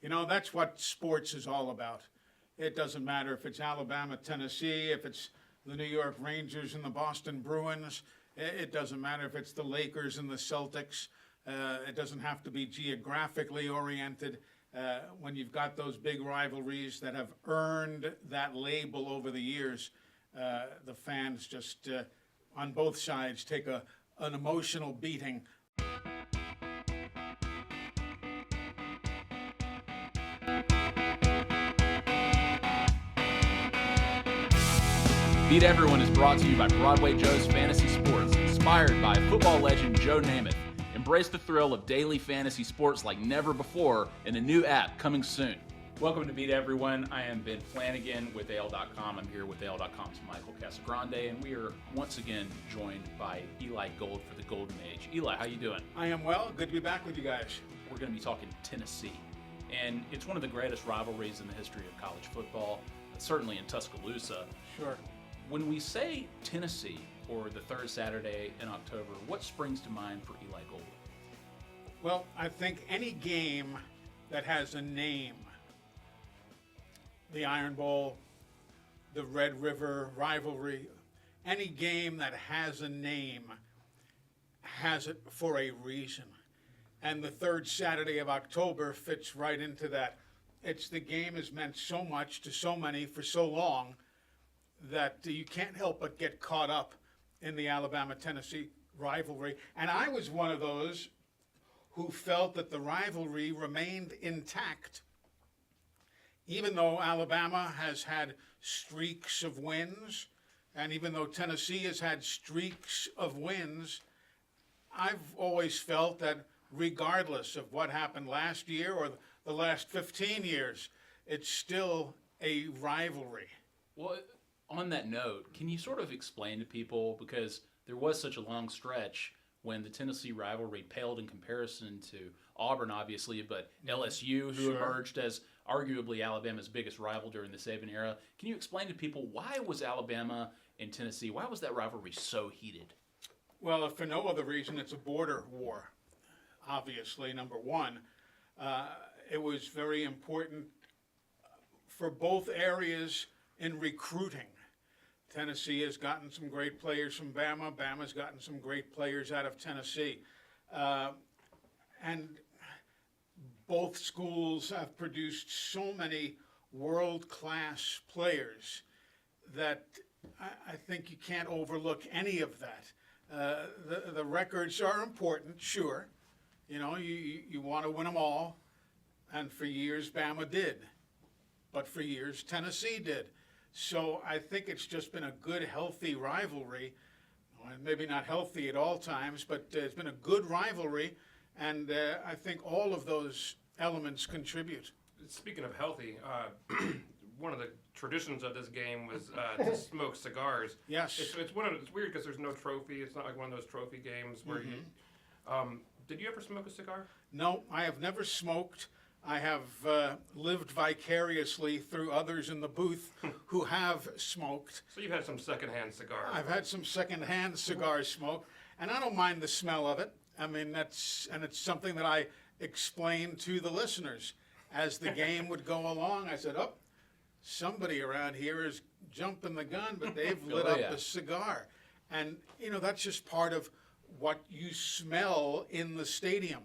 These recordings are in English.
That's what sports is all about. It doesn't matter if it's Alabama, Tennessee, if it's the New York Rangers and the Boston Bruins. It doesn't matter if it's the Lakers and the Celtics. It doesn't have to be geographically oriented. When you've got those big rivalries that have earned that label over the years, the fans just, on both sides, take an emotional beating. Beat Everyone is brought to you by Broadway Joe's Fantasy Sports, inspired by football legend Joe Namath. Embrace the thrill of daily fantasy sports like never before in a new app coming soon. Welcome to Beat Everyone. I am Ben Flanagan with AL.com. I'm here with AL.com's Michael Casagrande, and we are once again joined by Eli Gold for the Golden Age. Eli, how you doing? I am well. Good to be back with you guys. We're going to be talking Tennessee, and it's one of the greatest rivalries in the history of college football, certainly in Tuscaloosa. Sure. When we say Tennessee, or the third Saturday in October, what springs to mind for Eli Gold? Well, I think any game that has a name, the Iron Bowl, the Red River rivalry, any game that has a name has it for a reason. And the third Saturday of October fits right into that. The game has meant so much to so many for so long that you can't help but get caught up in the Alabama-Tennessee rivalry. And I was one of those who felt that the rivalry remained intact. Even though Alabama has had streaks of wins, and even though Tennessee has had streaks of wins, I've always felt that regardless of what happened last year or the last 15 years, it's still a rivalry. Well, on that note, can you sort of explain to people, because there was such a long stretch when the Tennessee rivalry paled in comparison to Auburn, obviously, but LSU, who emerged as arguably Alabama's biggest rival during the Saban era. Can you explain to people, why was Alabama and Tennessee, why was that rivalry so heated? Well, if for no other reason, it's a border war, obviously, number one. It was very important for both areas in recruiting. Tennessee has gotten some great players from Bama. Bama's gotten some great players out of Tennessee. And both schools have produced so many world-class players that I think you can't overlook any of that. The records are important, sure. You want to win them all. And for years, Bama did. But for years, Tennessee did. So I think it's just been a good, healthy rivalry. Maybe not healthy at all times, but it's been a good rivalry, and I think all of those elements contribute. Speaking of healthy, one of the traditions of this game was to smoke cigars. Yes. It's weird because there's no trophy. It's not like one of those trophy games where you. Did you ever smoke a cigar? No, I have never smoked. I have lived vicariously through others in the booth who have smoked. So you've had some secondhand cigars. I've had some secondhand cigar smoke, and I don't mind the smell of it. I mean, it's something that I explained to the listeners as the game would go along. I said, "Oh, somebody around here is jumping the gun, but they've lit up a cigar," and that's just part of what you smell in the stadium.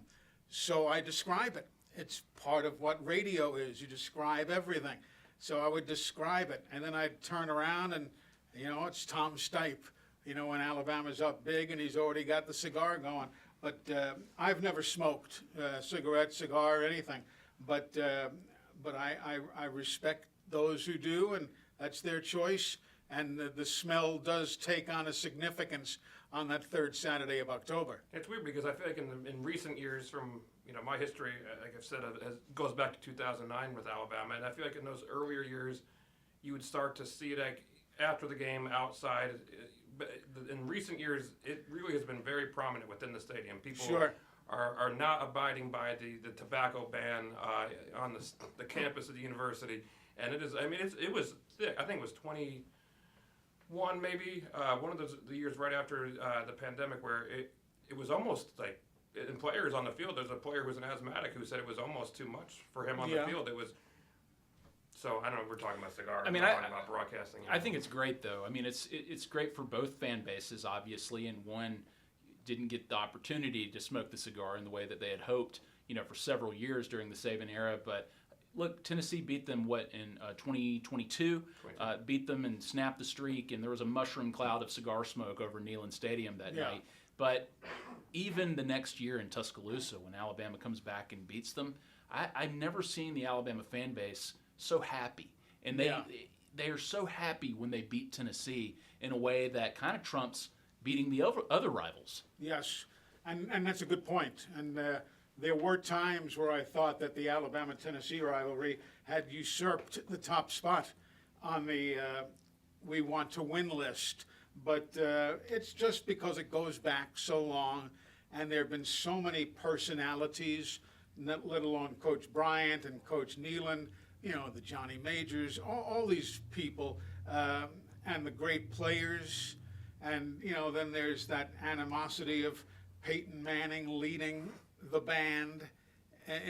So I describe it. It's part of what radio is. You describe everything. So I would describe it, and then I'd turn around and, it's Tom Stipe, when Alabama's up big and he's already got the cigar going. But I've never smoked cigar, anything. But I respect those who do, and that's their choice. And the smell does take on a significance on that third Saturday of October. It's weird because I feel like in recent years, from my history, like I've said, goes back to 2009 with Alabama, and I feel like in those earlier years, you would start to see it like after the game outside. But in recent years, it really has been very prominent within the stadium. People are not abiding by the tobacco ban on the campus of the university, and it is. I mean, it was thick. I think it was 21 maybe, one of the years right after the pandemic where it was almost like in players on the field. There's a player who's an asthmatic who said it was almost too much for him on the field. It was. So I don't know. We're talking about cigars. I mean, we're talking about broadcasting. I think it's great though. I mean, it's great for both fan bases, obviously, and one didn't get the opportunity to smoke the cigar in the way that they had hoped, for several years during the Saban era. But look, Tennessee beat them in 2022, beat them and snapped the streak, and there was a mushroom cloud of cigar smoke over Neyland Stadium that night. But even the next year in Tuscaloosa, when Alabama comes back and beats them, I've never seen the Alabama fan base so happy, and they are so happy when they beat Tennessee in a way that kind of trumps beating the other rivals. Yes, and that's a good point. And there were times where I thought that the Alabama-Tennessee rivalry had usurped the top spot on the we want to win list. But it's just because it goes back so long, and there have been so many personalities, let alone Coach Bryant and Coach Neyland, the Johnny Majors, all these people, and the great players. And, then there's that animosity of Peyton Manning leading the band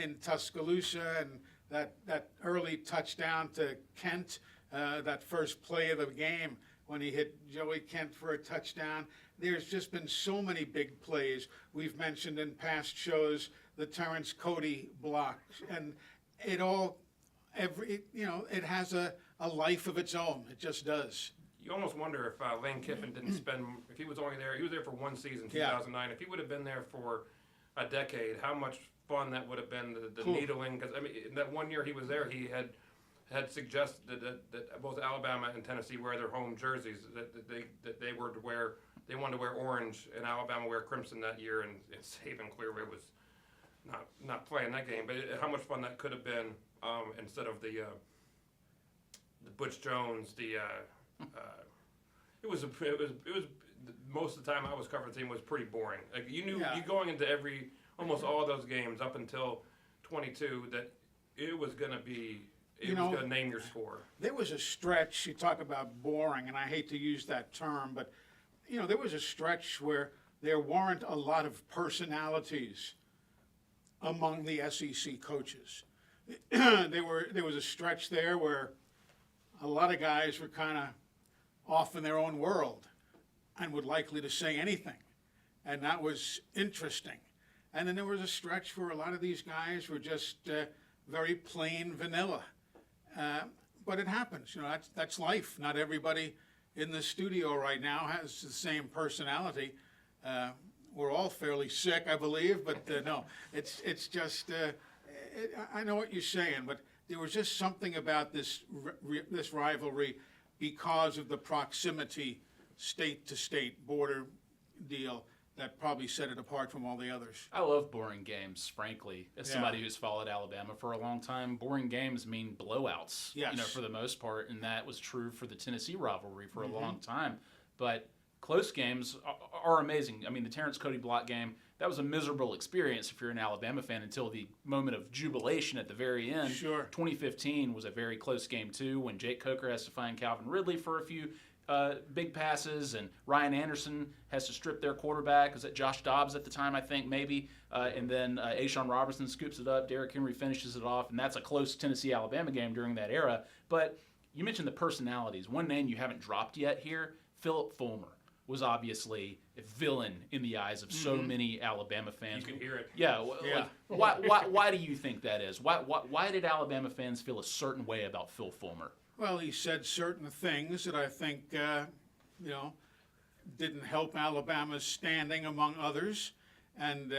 in Tuscaloosa, and that early touchdown to Kent, that first play of the game when he hit Joey Kent for a touchdown. There's just been so many big plays. We've mentioned in past shows the Terrence Cody block, and it has a life of its own. It just does. You almost wonder if Lane Kiffin didn't spend, if he was only there, he was there for one season, 2009. If he would have been there for a decade, how much fun that would have been, the needling. Because, in that 1 year he was there, he had suggested that both Alabama and Tennessee wear their home jerseys, that they were to wear, they wanted to wear orange, and Alabama wear crimson that year, and Saban clearly was not playing that game. But how much fun that could have been instead of the Butch Jones, it was most of the time I was covering the team was pretty boring. Like you knew you going into almost all of those games up until 22 that it was going to be was going to name your score. There was a stretch, you talk about boring, and I hate to use that term, but there was a stretch where there weren't a lot of personalities among the SEC coaches. There was a stretch there where a lot of guys were kind of off in their own world and would likely to say anything, and that was interesting. And then there was a stretch where a lot of these guys were just very plain vanilla. But it happens, that's life. Not everybody in the studio right now has the same personality. We're all fairly sick, I believe, but no, it's just, I know what you're saying, but there was just something about this rivalry because of the proximity, state to state border deal, that probably set it apart from all the others. I love boring games, frankly. As somebody who's followed Alabama for a long time, boring games mean blowouts, for the most part, and that was true for the Tennessee rivalry for a long time. But close games are amazing. I mean, the Terrence Cody block game, that was a miserable experience if you're an Alabama fan until the moment of jubilation at the very end. Sure. 2015 was a very close game, too, when Jake Coker has to find Calvin Ridley for a few big passes, and Ryan Anderson has to strip their quarterback. Was it Josh Dobbs at the time, I think, maybe? And then A'Shawn Robertson scoops it up. Derrick Henry finishes it off, and that's a close Tennessee-Alabama game during that era. But you mentioned the personalities. One name you haven't dropped yet here, Philip Fulmer, was obviously a villain in the eyes of so many Alabama fans. You can hear it. Yeah. Why do you think that is? Why did Alabama fans feel a certain way about Phil Fulmer? Well, he said certain things that I think, didn't help Alabama's standing among others, and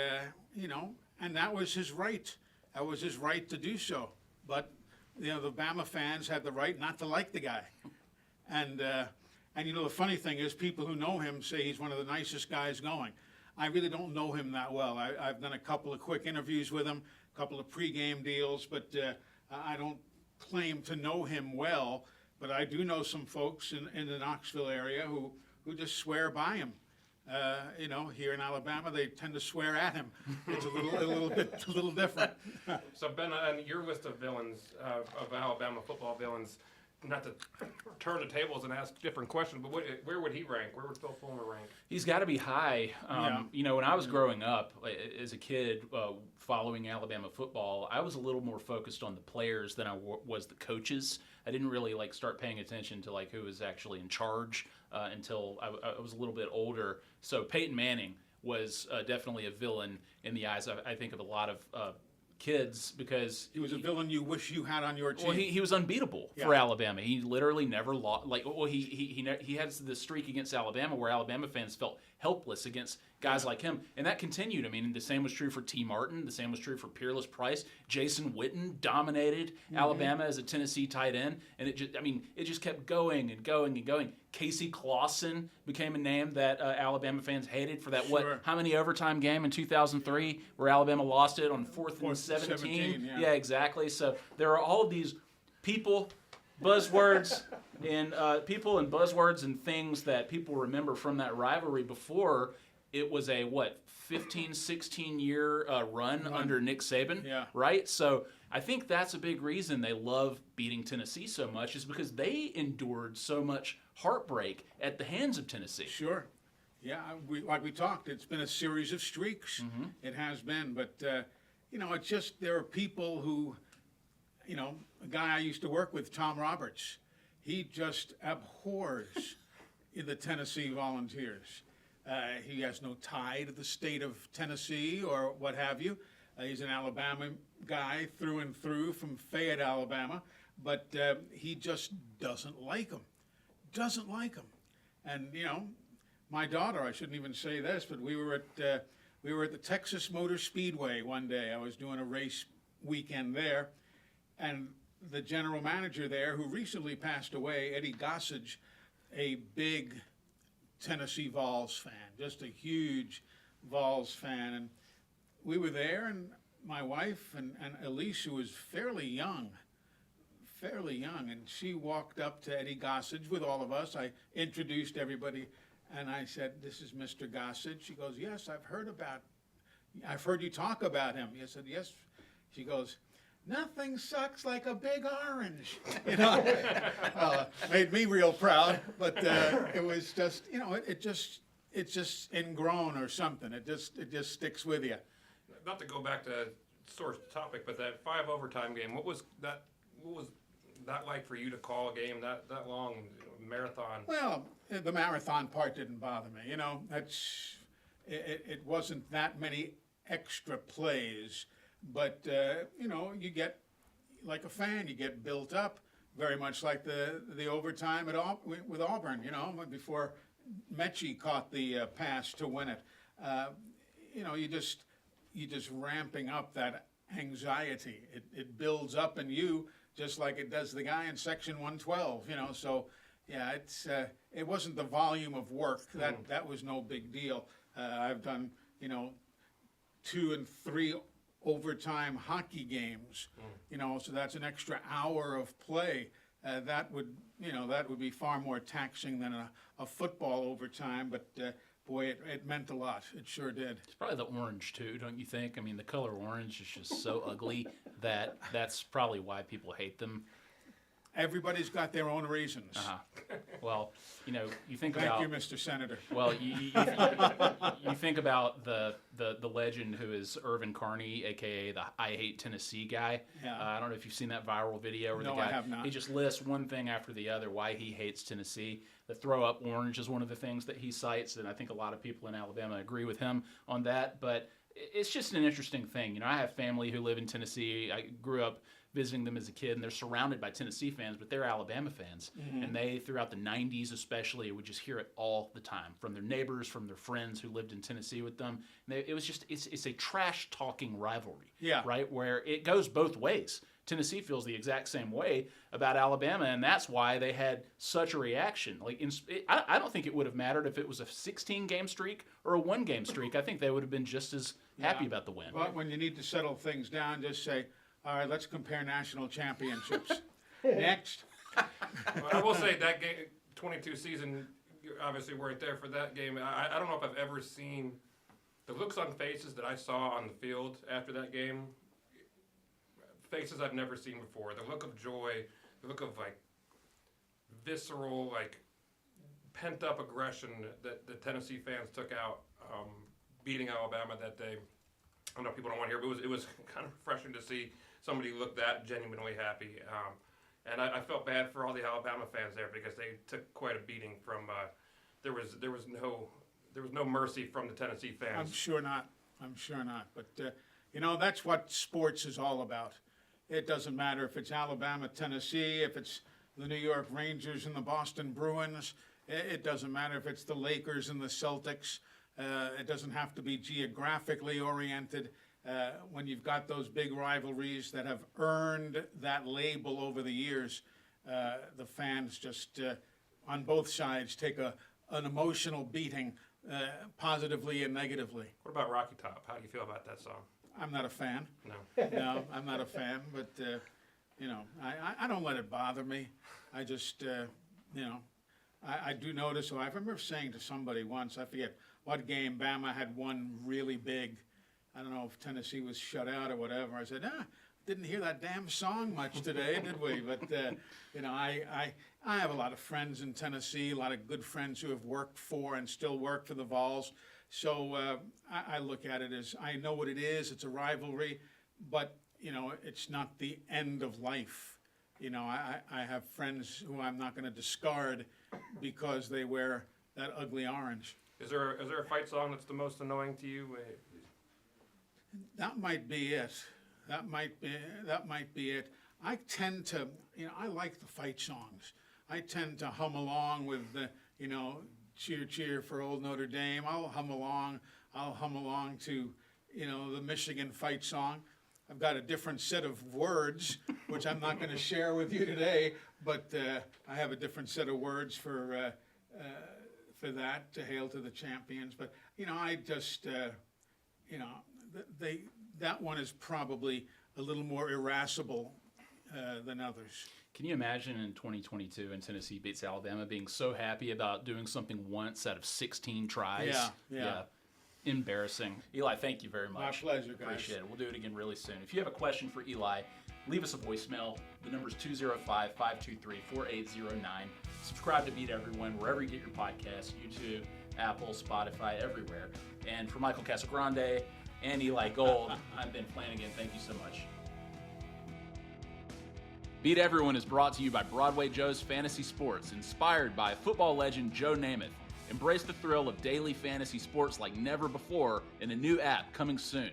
and that was his right. That was his right to do so. But the Bama fans had the right not to like the guy, and the funny thing is, people who know him say he's one of the nicest guys going. I really don't know him that well. I've done a couple of quick interviews with him, a couple of pregame deals, but I don't claim to know him well. But I do know some folks in the Knoxville area who just swear by him. Here in Alabama, they tend to swear at him. It's a little different. So Ben, on your list of villains, of Alabama football villains, not to turn the tables and ask different questions, but where would he rank? Where would Phil Fulmer rank? He's got to be high. Yeah. You know, when I was growing up as a kid following Alabama football, I was a little more focused on the players than I was the coaches. I didn't really start paying attention to who was actually in charge until I was a little bit older. So Peyton Manning was definitely a villain in the eyes, I think, of a lot of kids, because He was a villain you wish you had on your team. well, he was unbeatable for Alabama. He literally never lost. He had this streak against Alabama where Alabama fans felt helpless against guys like him, and that continued. I mean, the same was true for T. Martin. The same was true for Peerless Price. Jason Witten dominated Alabama as a Tennessee tight end, and it just kept going and going and going. Casey Clausen became a name that Alabama fans hated for that. Sure. How many overtime game in 2003 where Alabama lost it on 4th and 17? Yeah. Exactly. So there are all of these buzzwords and things that people remember from that rivalry before it was a 15, 16 year run under Nick Saban, Yeah. right? So I think that's a big reason they love beating Tennessee so much, is because they endured so much heartbreak at the hands of Tennessee. Sure. Yeah, like we talked, it's been a series of streaks. It has been, but it's just there are people who, a guy I used to work with, Tom Roberts, he just abhors the Tennessee Volunteers. He has no tie to the state of Tennessee or what have you. He's an Alabama guy through and through from Fayette, Alabama, but he just doesn't like them. Doesn't like them. And, my daughter, I shouldn't even say this, but we were at the Texas Motor Speedway one day. I was doing a race weekend there, and the general manager there, who recently passed away, Eddie Gossage, a big Tennessee Vols fan, just a huge Vols fan. And we were there, and my wife and Elise, who was fairly young, and she walked up to Eddie Gossage with all of us. I introduced everybody, and I said, "This is Mr. Gossage." She goes, "Yes, I've heard you talk about him." I said, "Yes." She goes, "Nothing sucks like a big orange." Well, made me real proud, but it was just, it's just ingrown or something. It just sticks with you. Not to go back to source topic, but that 5 overtime game, what was that like for you to call a game that long, marathon? Well, the marathon part didn't bother me. It wasn't that many extra plays, but you get, like a fan, you get built up very much like the overtime with Auburn. Before Mechie caught the pass to win it. You just ramping up that anxiety. It builds up in you just like it does the guy in section 112. So yeah, it wasn't the volume of work that was no big deal. I've done 2 and 3 overtime hockey games, so that's an extra hour of play. That would be far more taxing than a football overtime, but boy, it meant a lot. It sure did. It's probably the orange too, don't you think? I mean, the color orange is just so ugly that's probably why people hate them. Everybody's got their own reasons. Well, you think Thank about. you, Mr. Senator. Well, you think about the legend who is Irvin Carney, aka the I Hate Tennessee guy. Yeah. I don't know if you've seen that viral video where No, the guy I have not. he just lists one thing after the other why he hates Tennessee. The throw up orange is one of the things that he cites, and I think a lot of people in Alabama agree with him on that. But it's just an interesting thing. I have family who live in Tennessee. I grew up visiting them as a kid, and they're surrounded by Tennessee fans, but they're Alabama fans. And they, throughout the 90s especially, would just hear it all the time from their neighbors, from their friends who lived in Tennessee with them. And it's a trash-talking rivalry, right, where it goes both ways. Tennessee feels the exact same way about Alabama, and that's why they had such a reaction. I don't think it would have mattered if it was a 16-game streak or a 1-game streak. I think they would have been just as happy about the win. But when you need to settle things down, just say, all right, let's compare national championships. Next. Well, I will say that game, 22 season, you obviously weren't there for that game. I don't know if I've ever seen the looks on faces that I saw on the field after that game. Faces I've never seen before. The look of joy, the look of visceral, like pent up aggression that the Tennessee fans took out beating Alabama that day. I know people don't want to hear, but it was kind of refreshing to see somebody look that genuinely happy. And I felt bad for all the Alabama fans there because they took quite a beating from. There was no mercy from the Tennessee fans. I'm sure not. But that's what sports is all about. It doesn't matter if it's Alabama, Tennessee, if it's the New York Rangers and the Boston Bruins. It doesn't matter if it's the Lakers and the Celtics. It doesn't have to be geographically oriented. When you've got those big rivalries that have earned that label over the years, the fans just on both sides take an emotional beating, positively and negatively. What about Rocky Top? How do you feel about that song? I'm not a fan. No. No, I'm not a fan, but I don't let it bother me. I just I do notice. So I remember saying to somebody once, I forget what game, Bama had won really big. I don't know if Tennessee was shut out or whatever. I said, didn't hear that damn song much today, did we? But I have a lot of friends in Tennessee, a lot of good friends who have worked for and still work for the Vols. So I look at it as, I know what it is. It's a rivalry, but it's not the end of life. I have friends who I'm not going to discard because they wear that ugly orange. Is there a fight song that's the most annoying to you? That might be it. That might be it. I tend to, I like the fight songs. I tend to hum along with the, cheer, cheer for old Notre Dame. I'll hum along to, the Michigan fight song. I've got a different set of words, which I'm not going to share with you today, but I have a different set of words for that, to hail to the champions. But, I just, that one is probably a little more irascible than others. Can you imagine in 2022 and Tennessee beats Alabama being so happy about doing something once out of 16 tries? Yeah. Embarrassing. Eli, thank you very much. My pleasure, guys. Appreciate it. We'll do it again really soon. If you have a question for Eli, leave us a voicemail. The number is 205-523-4809. Subscribe to Beat Everyone wherever you get your podcasts, YouTube, Apple, Spotify, everywhere. And for Michael Casagrande and Eli Gold, I'm Ben Flanagan. Thank you so much. Beat Everyone is brought to you by Broadway Joe's Fantasy Sports, inspired by football legend Joe Namath. Embrace the thrill of daily fantasy sports like never before in a new app coming soon.